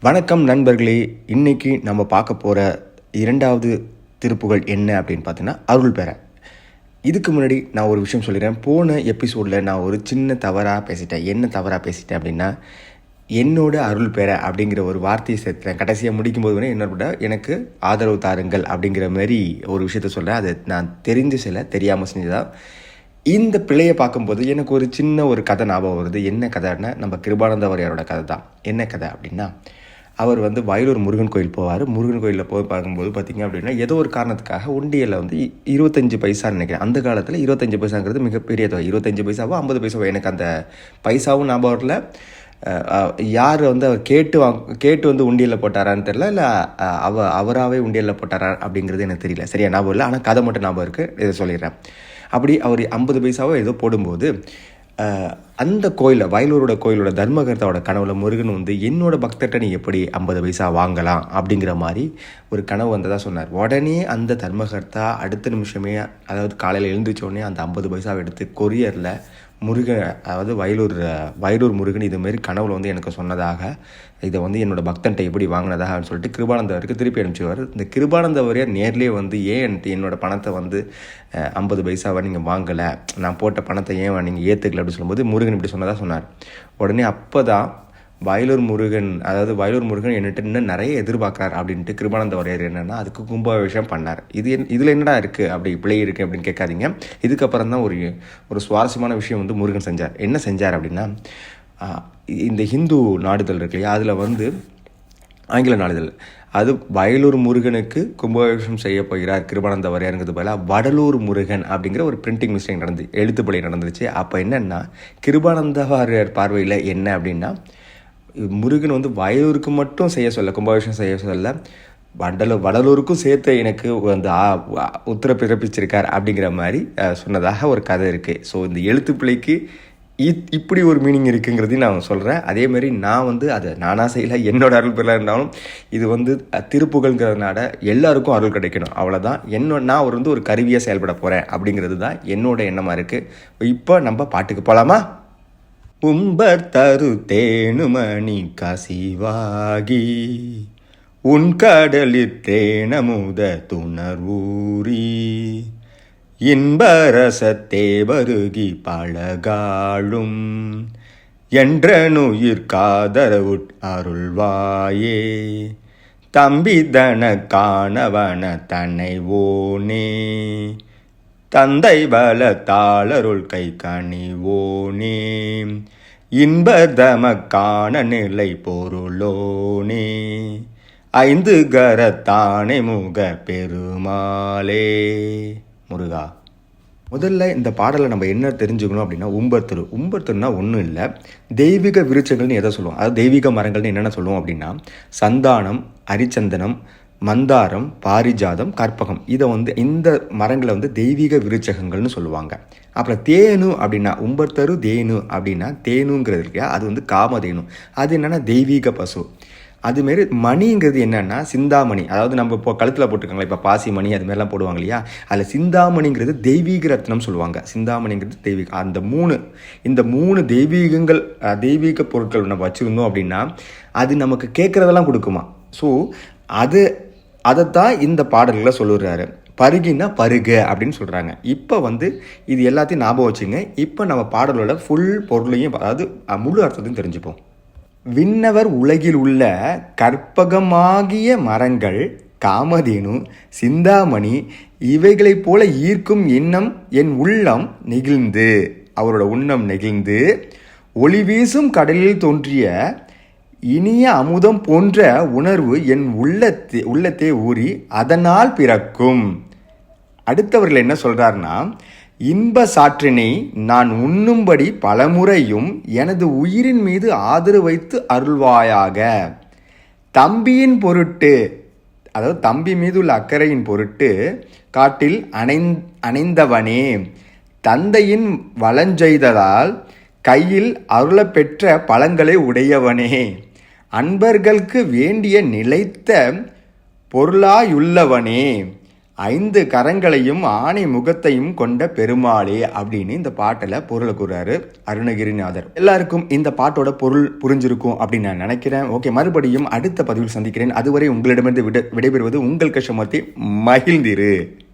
வணக்கம் நண்பர்களே. இன்னைக்கு நம்ம பார்க்க போகிற இரண்டாவது திருப்புகள் என்ன அப்படின்னு பார்த்தீங்கன்னா அருள் பெற. இதுக்கு முன்னாடி நான் ஒரு விஷயம் சொல்லிடுறேன். போன எபிசோடில் நான் ஒரு சின்ன தவறாக பேசிட்டேன். என்ன தவறாக பேசிட்டேன் அப்படின்னா, என்னோட அருள் பெற அப்படிங்கிற ஒரு வார்த்தையை சேர்த்துறேன். கடைசியாக முடிக்கும்போது வேணால் என்னோட எனக்கு ஆதரவு தாருங்கள் அப்படிங்கிற மாதிரி ஒரு விஷயத்த சொல்கிறேன். அதை நான் தெரிஞ்சு தெரியாமல் செஞ்சதான். இந்த பிள்ளையை பார்க்கும்போது எனக்கு ஒரு சின்ன ஒரு கதை ஞாபகம் வருது. என்ன கதைன்னா, நம்ம கிருபானந்த வாரியாரோட கதை தான். என்ன கதை அப்படின்னா, அவர் வயலூர் முருகன் கோயில் போவார். முருகன் கோயிலில் போய் பார்க்கும்போது பார்த்திங்க அப்படின்னா, ஏதோ ஒரு காரணத்துக்காக உண்டியலில் 25 பைசான்னு நினைக்கிறேன். அந்த காலத்தில் 25 பைசாங்கிறது மிகப்பெரிய தொகை. 25 பைசாவோ 50 பைசாவோ எனக்கு அந்த பைசாவும் ஞாபகத்தில். யார் அவர் கேட்டு உண்டியலில் போட்டாரான்னு தெரியல, இல்லை அவராகவே உண்டியலில் போட்டாரா அப்படிங்கிறது எனக்கு தெரியல. சரியா ஞாபகம் இல்லை. ஆனால் கதை மட்டும் ஞாபகம் இருக்குது. இதை சொல்லிடுறேன். அப்படி அவர் 50 பைசாவோ ஏதோ போடும்போது அந்த கோயிலில், வயலூரோட கோயிலோட தர்மகர்த்தாவோட கனவுல முருகன் என்னோட பக்தர்கிட்ட நீ எப்படி 50 பைசா வாங்கலாம் அப்படிங்கிற மாதிரி ஒரு கனவு வந்ததாக சொன்னார். உடனே அந்த தர்மகர்த்தா அடுத்த நிமிஷமே, அதாவது காலையில் எழுந்திரிச்சோடனே அந்த 50 பைசாவை எடுத்து கொரியரில் முருகன், அதாவது வயலூர் முருகன் இதுமாரி கனவுல எனக்கு சொன்னதாக, இதை என்னோட பக்தன்ட்ட எப்படி வாங்கினதாக சொல்லிட்டு கிருபானந்தவருக்கு திருப்பி அனுப்பிச்சுவார். இந்த கிருபானந்தவரையே நேர்லேயே ஏன் என்னோட பணத்தை 50 பைசாவை நீங்கள் வாங்கலை, நான் போட்ட பணத்தை ஏன் நீங்கள் ஏற்றுக்கல அப்படின்னு சொல்லும்போது முருகன் இப்படி சொன்னதாக சொன்னார். உடனே அப்போ தான் வயலூர் முருகன் என்கிட்ட இன்னும் நிறைய எதிர்பார்க்குறார் அப்படின்ட்டு கிருபானந்த வாரியார் என்னென்னா அதுக்கு கும்பாபிஷேகம் பண்ணார். இதில் என்னடா இருக்குது, அப்படி பிழை இருக்குது அப்படின்னு கேட்காதீங்க. இதுக்கப்புறம் தான் ஒரு சுவாரஸ்யமான விஷயம் முருகன் செஞ்சார். என்ன செஞ்சார் அப்படின்னா, இந்த ஹிந்து நாடுதல் இருக்கு இல்லையா, அதில் ஆங்கில நாடுதல், அது வயலூர் முருகனுக்கு கும்பாபிஷேகம் செய்ய போகிறார் கிருபானந்த வாரியாருங்கிறது போல வடலூர் முருகன் அப்படிங்கிற ஒரு பிரிண்டிங் மிஸ்டேக் எழுத்துப்பிழை நடந்துருச்சு. அப்போ என்னென்னா, கிருபானந்த வாரியார் பார்வையில் என்ன அப்படின்னா, முருகன் வயலூருக்கு மட்டும் செய்ய சொல்ல, கும்பாபிஷேகம் செய்ய சொல்ல, வடலூருக்கும் சேர்த்து எனக்கு உத்தரவு பிறப்பிச்சிருக்கார் அப்படிங்கிற மாதிரி சொன்னதாக ஒரு கதை இருக்குது. ஸோ இந்த எழுத்துப்பிழைக்கு இப்படி ஒரு மீனிங் இருக்குங்கிறதையும் நான் சொல்கிறேன். அதே மாதிரி நான் அதை நானாக செய்யலை, என்னோட அருள் பெறல இருந்தாலும் இது திருப்புகள்ங்கிறதுனால எல்லாருக்கும் அருள் கிடைக்கணும், அவ்வளோதான். நான் ஒரு கருவியாக செயல்பட போகிறேன் அப்படிங்கிறது தான் என்னோட எண்ணமாக இருக்குது. இப்போ நம்ம பாட்டுக்கு போகலாமா? உம்பர் தரு தேனுமணி கசிவாகி உன் கடலில் தேனமுத துணர்வூரி இன்பரசத்தே வருகி பழகாளும் என்றனுயிர் காதரவுட் அருள்வாயே தம்பிதன காணவன தன்னைவோனே தந்தை பல தாளருள் கை கணிவோனே இன்பதமக்கான நிலை பொருளோனே ஐந்து கரத்தானே முக பெருமாளே. முருகா, முதல்ல இந்த பாடலை நம்ம என்ன தெரிஞ்சுக்கணும் அப்படின்னா, உம்பர்த்தருனா ஒன்றும் இல்லை, தெய்வீக விருட்சங்கள்னு எதை சொல்லுவோம், அதாவது தெய்வீக மரங்கள்னு என்னென்ன சொல்லுவோம் அப்படின்னா, சந்தானம், அரிச்சந்தனம், மந்தாரம், பாரிஜாதம், கற்பகம், இதை இந்த மரங்களை தெய்வீக விருட்சகங்கள்னு சொல்லுவாங்க. அப்புறம் தேனு அப்படின்னா, உம்பர்த்தரு தேனு அப்படின்னா, தேனுங்கிறது இல்லையா, அது காமதேனு, அது என்னென்னா தெய்வீக பசு. அதுமாரி மணிங்கிறது என்னென்னா சிந்தாமணி, அதாவது நம்ம இப்போ கழுத்தில் போட்டுருக்காங்களா, இப்போ பாசி மணி அதுமாரிலாம் போடுவாங்க இல்லையா, அதில் சிந்தாமணிங்கிறது தெய்வீக ரத்னம் சொல்லுவாங்க. சிந்தாமணிங்கிறது தெய்வீக. இந்த மூணு தெய்வீகங்கள், தெய்வீக பொருட்கள் நம்ம வச்சுருந்தோம் அப்படின்னா அது நமக்கு கேட்குறதெல்லாம் கொடுக்குமா. ஸோ அதைத்தான் இந்த பாடல்களில் சொல்லுறாரு. பருகின்னா பருக அப்படின்னு சொல்கிறாங்க. இப்போ இது எல்லாத்தையும் ஞாபகம் வச்சுங்க. இப்போ நம்ம பாடலோட ஃபுல் பொருளையும், அதாவது முழு அர்த்தத்தையும் தெரிஞ்சுப்போம். விண்ணவர் உலகில் உள்ள கற்பகமாகிய மரங்கள் காமதேனு, சிந்தாமணி இவைகளைப் போல ஈர்க்கும் எண்ணம் என் உள்ளம் நெகிழ்ந்து, அவரோட உண்ணம் நெகிழ்ந்து, ஒளி வீசும் கடலில் தோன்றிய இனிய அமுதம் போன்ற உணர்வு என் உள்ளத்தே ஊறி அதனால் பிறக்கும். அடுத்தவர்கள் என்ன சொல்றாருன்னா, இன்ப சாற்றினை நான் உண்ணும்படி பலமுறையும் எனது உயிரின் மீது ஆதரவு வைத்து அருள்வாயாக. தம்பியின் பொருட்டு, அதாவது தம்பி மீது உள்ள அக்கறையின் பொருட்டு காட்டில் அணைந்தவனே, தந்தையின் வளஞ்செய்ததால் கையில் அருள பெற்ற பழங்களை உடையவனே, அன்பர்களுக்கு வேண்டிய நிலைத்த பொருளாயுள்ளவனே, 5 கரங்களையும் ஆணை முகத்தையும் கொண்ட பெருமாளே அப்படின்னு இந்த பாட்டில் பொருளை கூறாரு அருணகிரிநாதர். எல்லாருக்கும் இந்த பாட்டோட பொருள் புரிஞ்சிருக்கும் அப்படின்னு நான் நினைக்கிறேன். ஓகே, மறுபடியும் அடுத்த பதிவில் சந்திக்கிறேன். அதுவரை உங்களிடமிருந்து விடைபெறுவது உங்கள் கிருஷ்ணமூர்த்தி. மகிழ்ந்திரு.